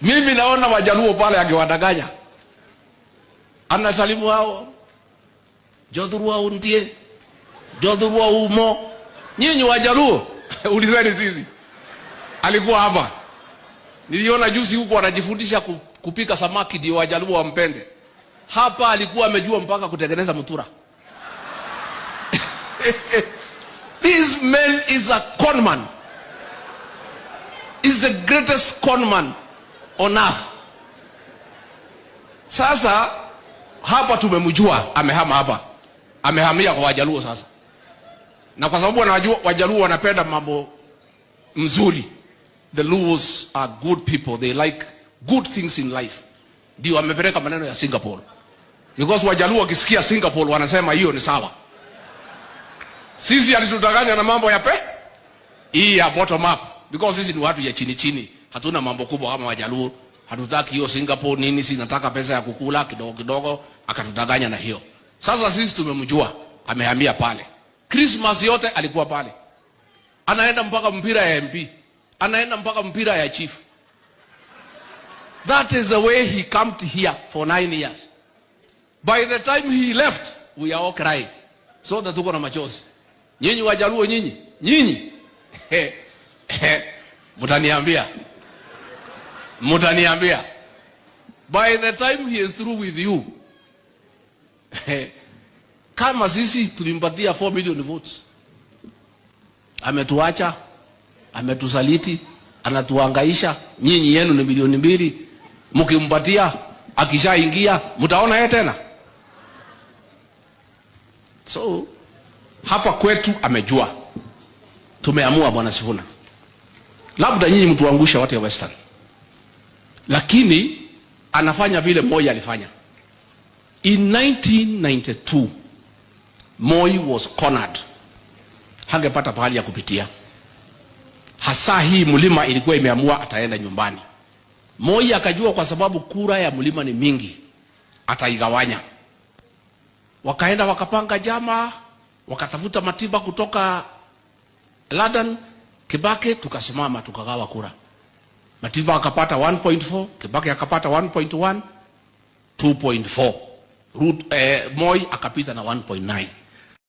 Mimi naona Wajaluo pale akiwadanganya. Anasalimu hao. Jodhurua untie. Jodhurua umo. Nyinyi Wajaluo, ulizeni sisi. Alikuwa hapa. Niliona juzi huko anajifundisha kupika samaki ndio Wajaluo wampende. Hapa alikuwa amejua mpaka kutengeneza mutura. This man is a conman. Is the greatest conman on earth. Sasa hapa tumemjua, amehama hapa. Amehamia kwa Wajaluo sasa. Na kwa sababu wanajua Wajaluo wanapenda mambo mzuri. The Luos are good people. They like good things in life. Ndio wamepeleka maneno ya Singapore. Because Wajaluo wakisikia Singapore wanasema hiyo ni sawa. Sisi alitudanganya na mambo ya hii ya bottom up. Because sisi ni watu ya chini chini. Hatuna mambo kubwa kama Wajaluo. Hatutaki hiyo Singapore nini, si nataka pesa ya kukula kidogo kidogo, akatudanganya na hiyo. Sasa sisi tumemjua, amehamia pale. Christmas yote alikuwa pale. Anaenda mpaka mpira ya MP. Anaenda mpaka mpira ya chief. That is the way he came to here for 9 years. By the time he left, we are all crying. So that tuko na machozi. Nyinyi Wajaluo nyinyi. Mutaniambia. By the time he is through with you, kama sisi tulimpatia 4 million votes. Ametuacha, ametusaliti, anatuhangaisha. Nyinyi yenu ni milioni 2. Mkimpatia akishaingia, mtaona yeye tena. So hapa kwetu amejua. Tumeamua Bwana Sifuna. Labda nyinyi mtuangusha watu ya Western. Lakini anafanya vile Moi alifanya. In 1992, Moi was cornered. Hangepata pahali ya kupitia. Hasa hii mlima ilikuwa imeamua ataenda nyumbani. Moi akajua kwa sababu kura ya mlima ni mingi, ataigawanya. Wakaenda wakapanga jama, wakatafuta Matiba kutoka London, Kibaki, tukasimama tukagawa kura. Matiba akapata 1.4, Kibaki akapata 1.1, 2.4. Moi akapita na 1.9.